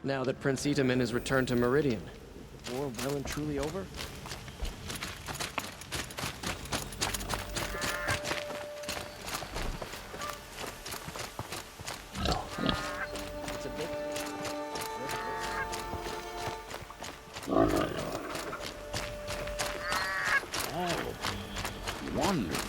Now that Prince Itamen has returned to Meridian. War well and truly over? It's a bit... Oh, wonderful.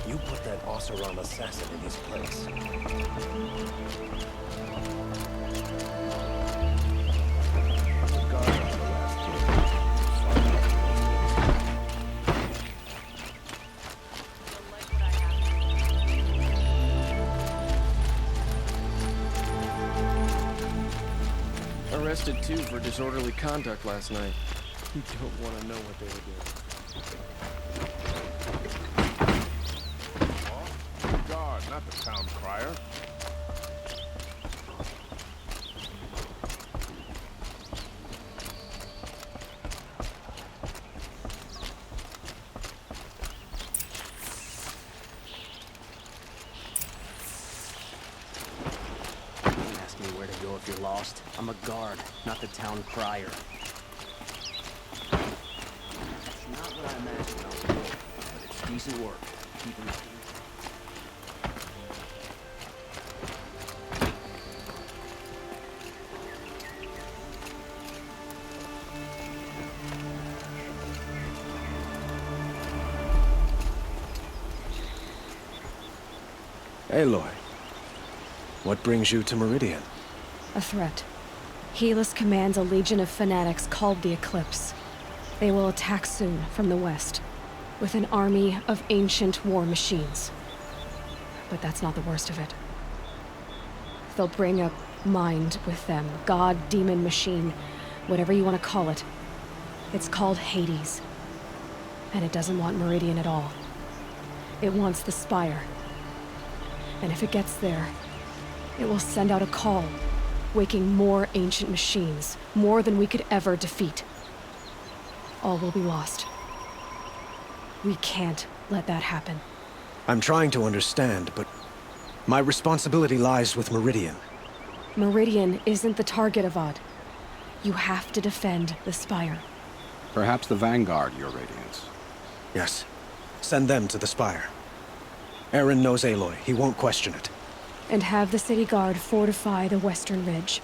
You put that Oseram assassin in his place. Arrested too for disorderly conduct last night. You don't want to know what they were doing. God, not the town crier. Don't ask me where to go if you're lost. I'm a guard, not the town crier. It's not what I imagined I would do, but it's decent work. Keeping it. Aloy, what brings you to Meridian? A threat. Helis commands a legion of fanatics called the Eclipse. They will attack soon from the west, with an army of ancient war machines. But that's not the worst of it. They'll bring a mind with them, god, demon, machine, whatever you want to call it. It's called Hades. And it doesn't want Meridian at all. It wants the Spire. And if it gets there, it will send out a call, waking more ancient machines, more than we could ever defeat. All will be lost. We can't let that happen. I'm trying to understand, but my responsibility lies with Meridian. Meridian isn't the target, Avad. You have to defend the Spire. Perhaps the Vanguard, Your Radiance. Yes. Send them to the Spire. Aaron knows Aloy. He won't question it. And have the city guard fortify the western ridge.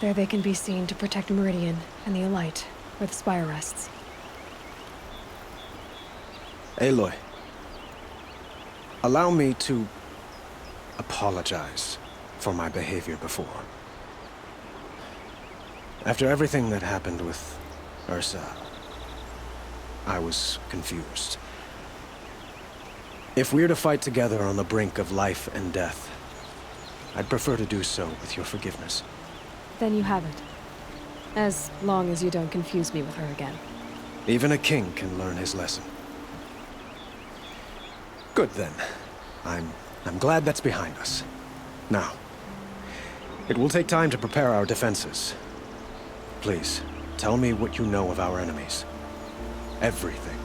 There they can be seen to protect Meridian and the Elite, where the Spire rests. Aloy, allow me to apologize for my behavior before. After everything that happened with Ursa, I was confused. If we're to fight together on the brink of life and death, I'd prefer to do so with your forgiveness. Then you have it. As long as you don't confuse me with her again. Even a king can learn his lesson. Good then. I'm glad that's behind us. Now, it will take time to prepare our defenses. Please, tell me what you know of our enemies. Everything.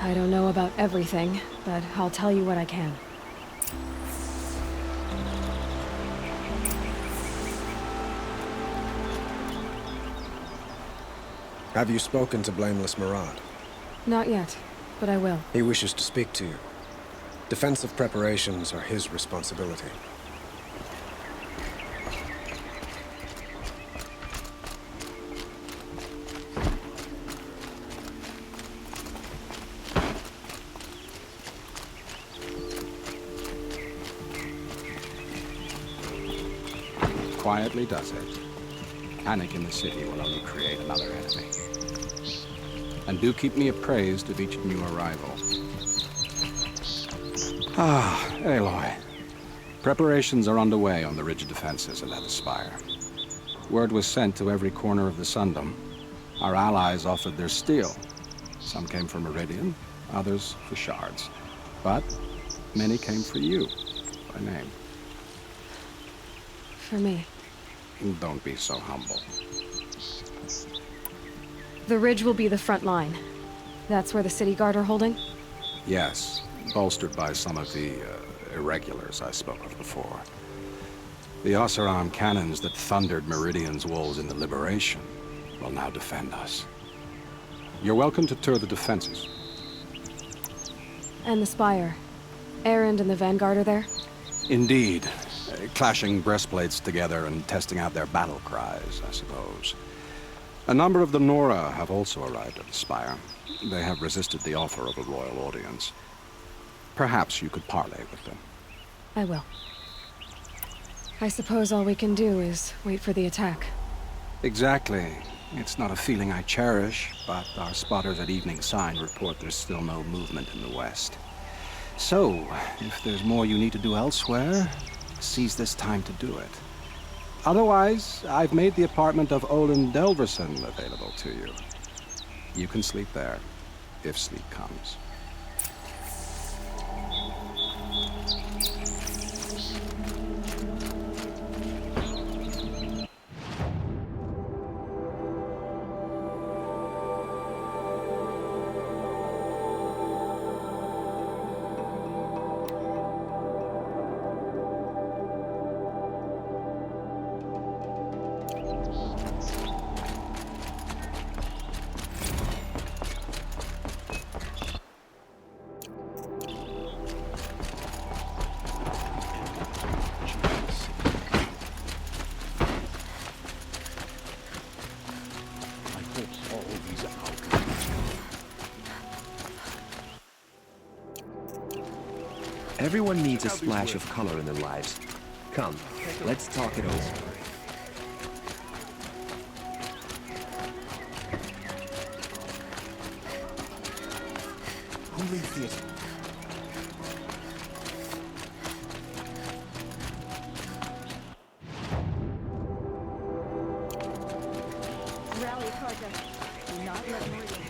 I don't know about everything, but I'll tell you what I can. Have you spoken to Blameless Murad? Not yet, but I will. He wishes to speak to you. Defensive preparations are his responsibility. Quietly does it. Panic in the city will only create another enemy. And do keep me appraised of each new arrival. Ah, Aloy. Preparations are underway on the ridge defenses at the spire. Word was sent to every corner of the Sundom. Our allies offered their steel. Some came for Meridian, others for shards. But many came for you, by name. For me. Don't be so humble. The ridge will be the front line. That's where the city guard are holding? Yes, bolstered by some of the irregulars I spoke of before. The Oseram cannons that thundered Meridian's walls in the Liberation will now defend us. You're welcome to tour the defenses. And the spire. Erend and the Vanguard are there? Indeed. Clashing breastplates together and testing out their battle cries, I suppose. A number of the Nora have also arrived at the spire. They have resisted the offer of a royal audience. Perhaps you could parley with them. I will. I suppose all we can do is wait for the attack. Exactly. It's not a feeling I cherish, but our spotters at Evening Sign report there's still no movement in the west. So, if there's more you need to do elsewhere, seize this time to do it. Otherwise, I've made the apartment of Olin Delverson available to you. You can sleep there, if sleep comes. Everyone needs a splash of color in their lives. Come, let's talk it over. Who leads the Rally, Carter. Do not let Meridian.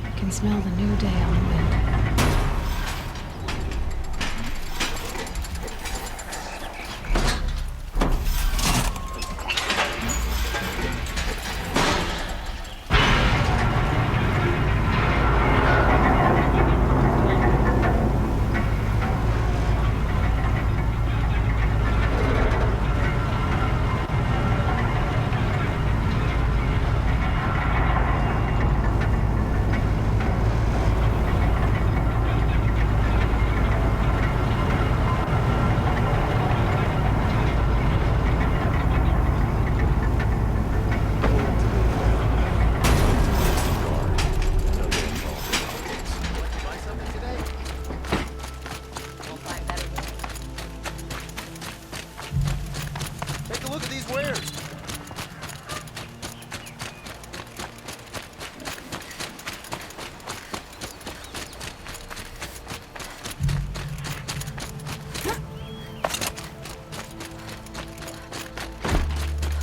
I can smell the new day on the wind.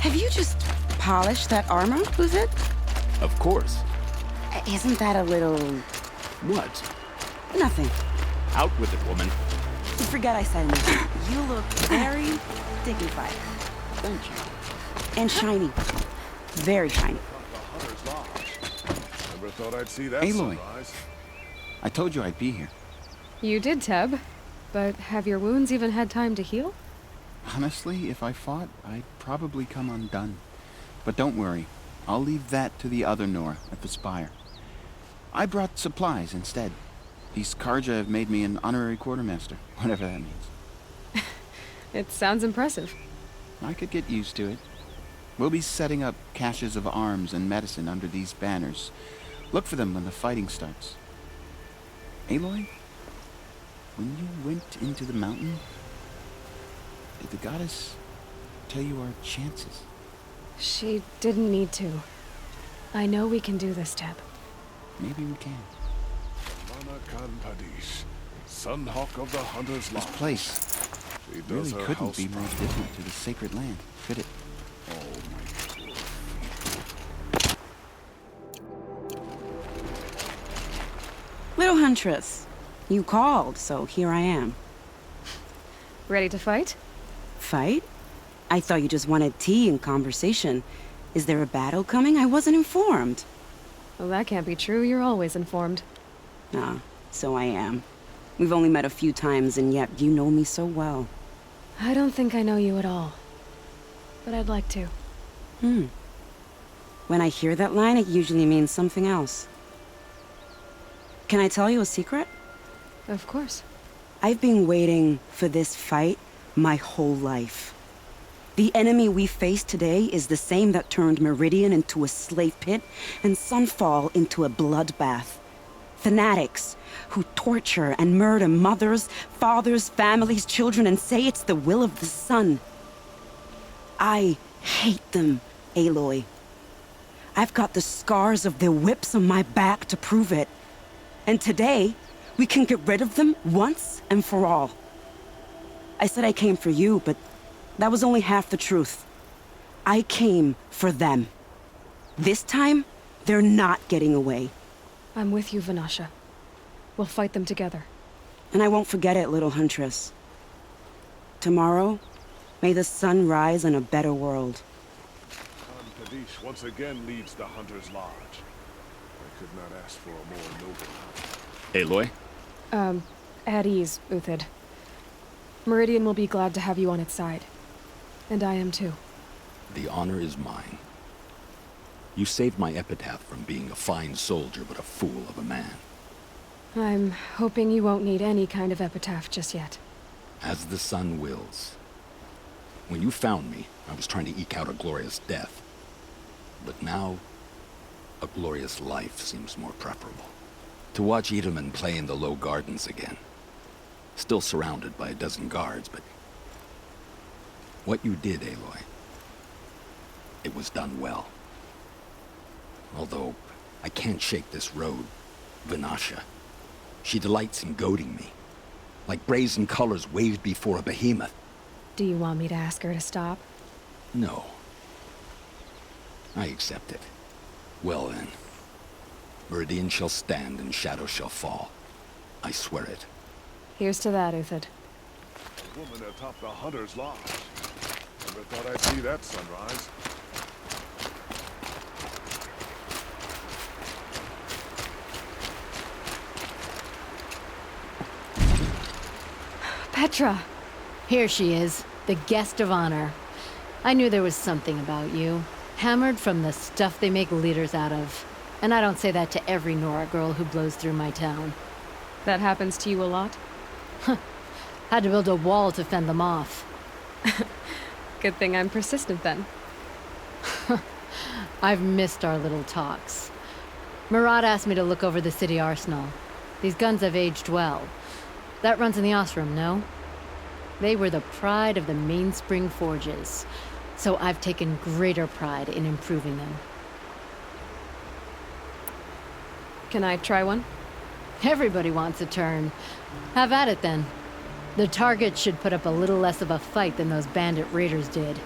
Have you just polished that armor, was it? Of course. Isn't that a little... What? Nothing. Out with it, woman. Forget I said anything. You look very dignified. Thank you. And shiny. Very shiny. Never thought I'd see that Aloy. sunrise. I told you I'd be here. You did, Teb. But have your wounds even had time to heal? Honestly, if I fought, I'd probably come undone. But don't worry. I'll leave that to the other Nora at the Spire. I brought supplies instead. These Karja have made me an honorary quartermaster, whatever that means. It sounds impressive. I could get used to it. We'll be setting up caches of arms and medicine under these banners. Look for them when the fighting starts. Aloy, when you went into the mountain, did the goddess tell you our chances? She didn't need to. I know we can do this, Teb. Maybe we can. Padish, Sunhawk of the Hunter's This Lodge. place She does really her couldn't house be more proper. different to the sacred land, could it? Oh my God. Little Huntress, you called, so here I am. Ready to fight? Fight? I thought you just wanted tea and conversation. Is there a battle coming? I wasn't informed. Well, that can't be true. You're always informed. Ah, so I am. We've only met a few times, and yet you know me so well. I don't think I know you at all. But I'd like to. When I hear that line, it usually means something else. Can I tell you a secret? Of course. I've been waiting for this fight my whole life. The enemy we face today is the same that turned Meridian into a slave pit and Sunfall into a bloodbath. Fanatics who torture and murder mothers, fathers, families, children, and say it's the will of the sun. I hate them, Aloy. I've got the scars of their whips on my back to prove it. And today, we can get rid of them once and for all. I said I came for you, but that was only half the truth. I came for them. This time, they're not getting away. I'm with you, Vanasha. We'll fight them together. And I won't forget it, little Huntress. Tomorrow, may the sun rise in a better world. Khan Kadish once again leads the Hunter's Lodge. I could not ask for a more noble house. Aloy? At ease, Uthid. Meridian will be glad to have you on its side. And I am too. The honor is mine. You saved my epitaph from being a fine soldier but a fool of a man. I'm hoping you won't need any kind of epitaph just yet. As the sun wills. When you found me, I was trying to eke out a glorious death. But now, a glorious life seems more preferable. To watch Edelman play in the low gardens again. Still surrounded by a dozen guards, but... what you did, Aloy, it was done well. Although, I can't shake this road, Vanasha. She delights in goading me. Like brazen colors waved before a behemoth. Do you want me to ask her to stop? No. I accept it. Well then. Meridian shall stand and shadow shall fall. I swear it. Here's to that, Uthid. A woman atop the Hunter's Lodge. Never thought I'd see that sunrise. Petra! Here she is, the guest of honor. I knew there was something about you. Hammered from the stuff they make leaders out of. And I don't say that to every Nora girl who blows through my town. That happens to you a lot? Had to build a wall to fend them off. Good thing I'm persistent then. I've missed our little talks. Murad asked me to look over the city arsenal. These guns have aged well. That runs in the Osram, no? They were the pride of the Mainspring Forges, so I've taken greater pride in improving them. Can I try one? Everybody wants a turn. Have at it then. The target should put up a little less of a fight than those bandit raiders did.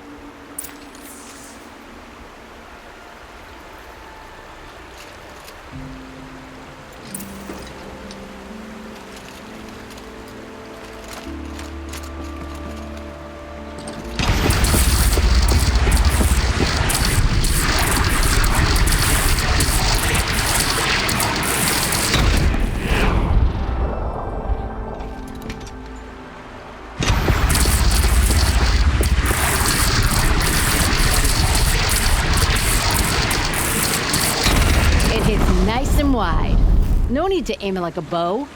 need to aim it like a bow.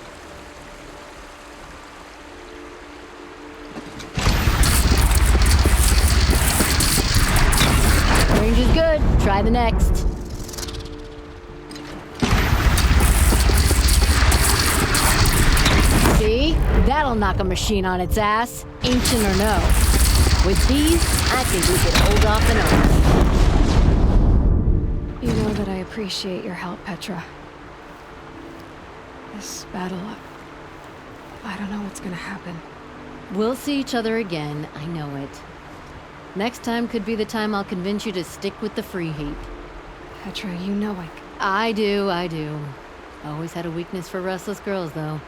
Range is good. Try the next. See? That'll knock a machine on its ass, ancient or no. With these, I think we could hold off an army. You know that I appreciate your help, Petra. This battle, I don't know what's gonna happen. We'll see each other again, I know it. Next time could be the time I'll convince you to stick with the free heap. Petra, you know I do. Always had a weakness for restless girls, though.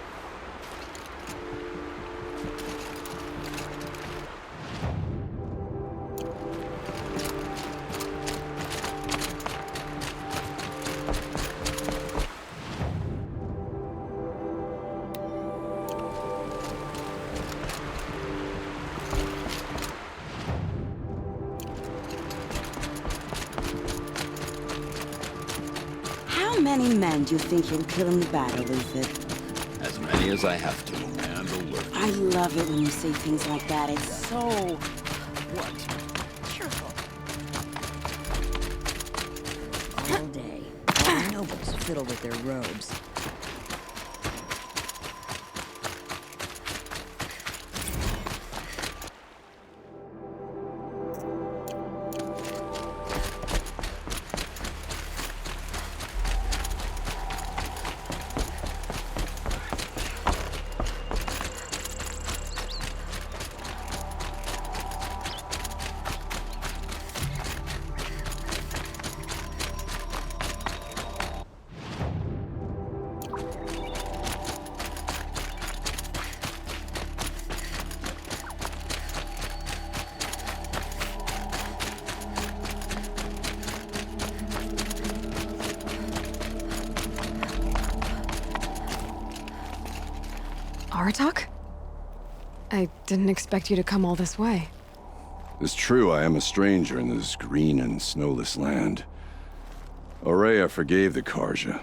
How many men do you think you'll kill in the battle, Luther? As many as I have to, and alert. I love it when you say things like that. It's so... What? Cheerful. All day, all the nobles fiddle with their robes. Aratak? I didn't expect you to come all this way. It's true, I am a stranger in this green and snowless land. Aurea forgave the Karja,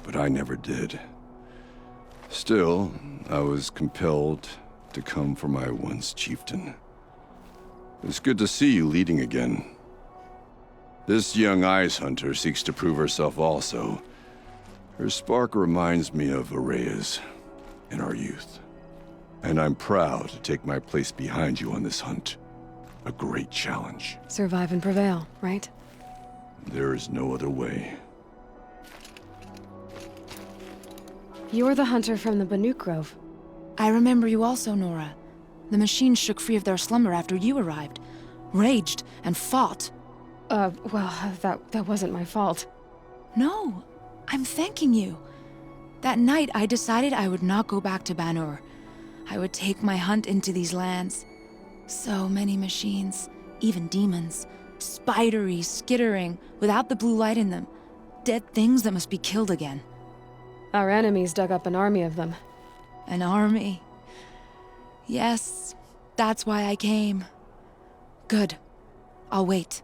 but I never did. Still, I was compelled to come for my once chieftain. It's good to see you leading again. This young ice hunter seeks to prove herself also. Her spark reminds me of Aurea's in our youth. And I'm proud to take my place behind you on this hunt. A great challenge. Survive and prevail, right? There is no other way. You're the hunter from the Banuk Grove. I remember you also, Nora. The machines shook free of their slumber after you arrived. Raged and fought. Well, that wasn't my fault. No, I'm thanking you. That night, I decided I would not go back to Banur. I would take my hunt into these lands. So many machines, even demons. Spidery, skittering, without the blue light in them. Dead things that must be killed again. Our enemies dug up an army of them. An army? Yes, that's why I came. Good. I'll wait.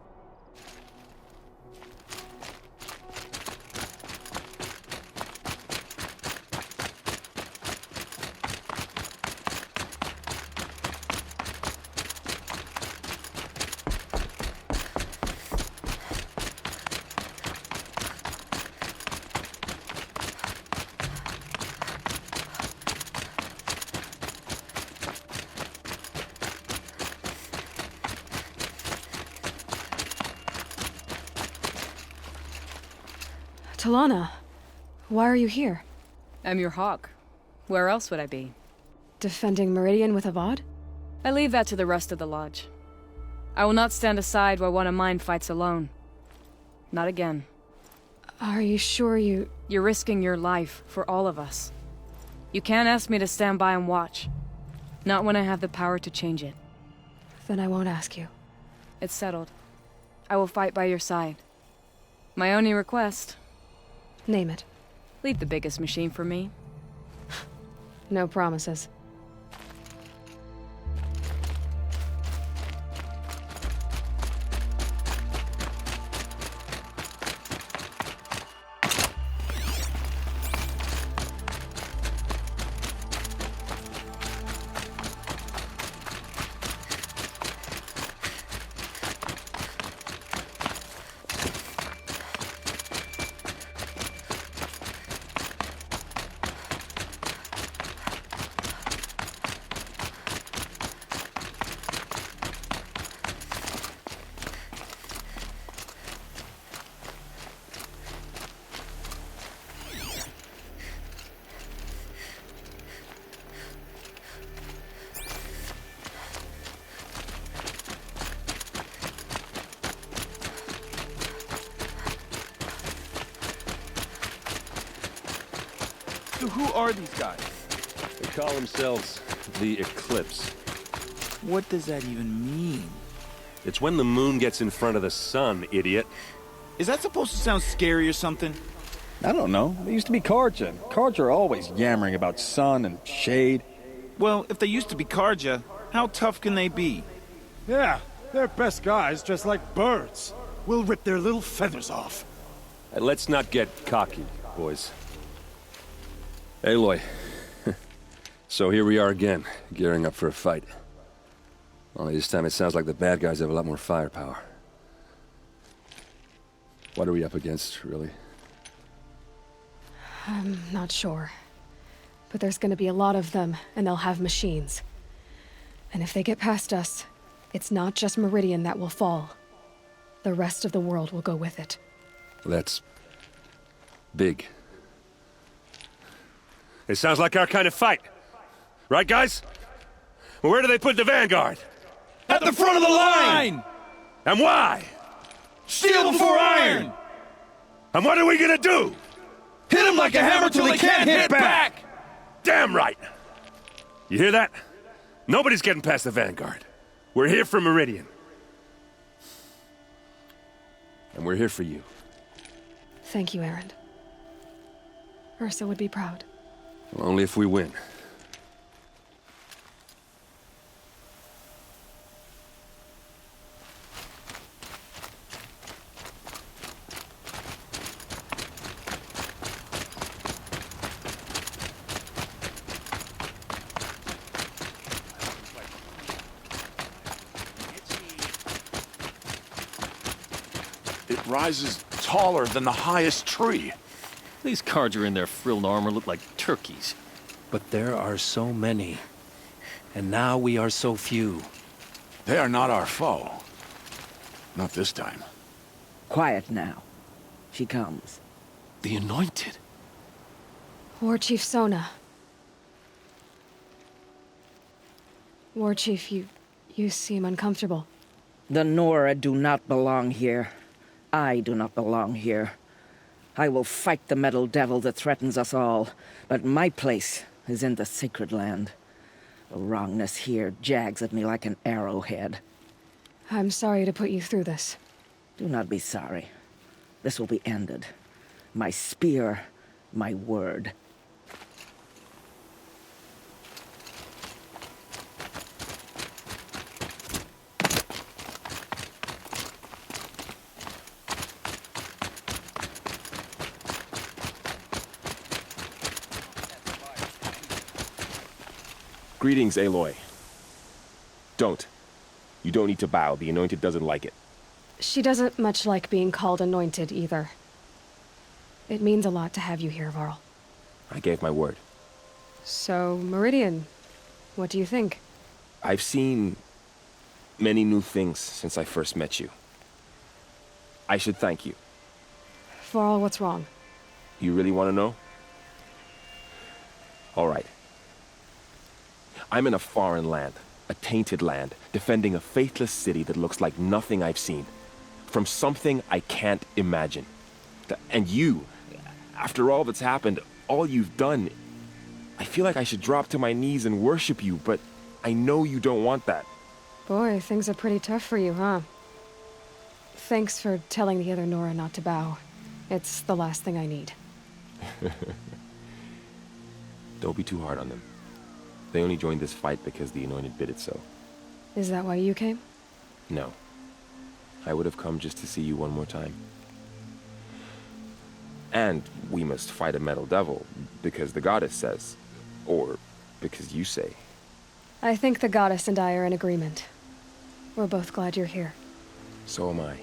Talana, why are you here? I'm your hawk. Where else would I be? Defending Meridian with Avad? I leave that to the rest of the Lodge. I will not stand aside while one of mine fights alone. Not again. Are you sure you... You're risking your life for all of us. You can't ask me to stand by and watch. Not when I have the power to change it. Then I won't ask you. It's settled. I will fight by your side. My only request... Name it. Leave the biggest machine for me. No promises. who are these guys? They call themselves the Eclipse. What does that even mean? It's when the moon gets in front of the sun, idiot. Is that supposed to sound scary or something? I don't know. They used to be Karja. Karja are always yammering about sun and shade. Well, if they used to be Karja, how tough can they be? Yeah, they're best guys dressed like birds. We'll rip their little feathers off. Let's not get cocky, boys. Aloy. So here we are again, gearing up for a fight. Only this time it sounds like the bad guys have a lot more firepower. What are we up against, really? I'm not sure. But there's gonna be a lot of them, and they'll have machines. And if they get past us, it's not just Meridian that will fall. The rest of the world will go with it. That's big. It sounds like our kind of fight. Right, guys? Well, where do they put the Vanguard? At the front of the line! And why? Steel before iron! And what are we gonna do? Hit them like a hammer till they can't hit back! Damn right! You hear that? Nobody's getting past the Vanguard. We're here for Meridian. And we're here for you. Thank you, Erend. Ursa would be proud. Well, only if we win. It rises taller than the highest tree. These Karja in their frilled armor look like turkeys. But there are so many. And now we are so few. They are not our foe. Not this time. Quiet now. She comes. The Anointed. War Chief Sona. War Chief, you seem uncomfortable. The Nora do not belong here. I do not belong here. I will fight the metal devil that threatens us all, but my place is in the sacred land. The wrongness here jags at me like an arrowhead. I'm sorry to put you through this. Do not be sorry. This will be ended. My spear, my word. Greetings, Aloy. Don't. You don't need to bow. The Anointed doesn't like it. She doesn't much like being called Anointed, either. It means a lot to have you here, Varl. I gave my word. So, Meridian, what do you think? I've seen many new things since I first met you. I should thank you. Varl, what's wrong? You really want to know? All right. I'm in a foreign land, a tainted land, defending a faithless city that looks like nothing I've seen. From something I can't imagine. And you, after all that's happened, all you've done, I feel like I should drop to my knees and worship you, but I know you don't want that. Boy, things are pretty tough for you, huh? Thanks for telling the other Nora not to bow. It's the last thing I need. Don't be too hard on them. They only joined this fight because the Anointed bid it so. Is that why you came? No. I would have come just to see you one more time. And we must fight a metal devil, because the goddess says. Or because you say. I think the goddess and I are in agreement. We're both glad you're here. So am I.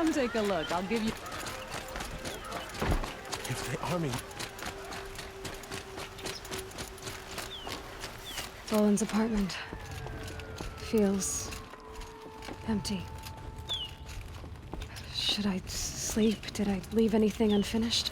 Come take a look. I'll give you... If they army... Roland's apartment feels empty. Should I sleep? Did I leave anything unfinished?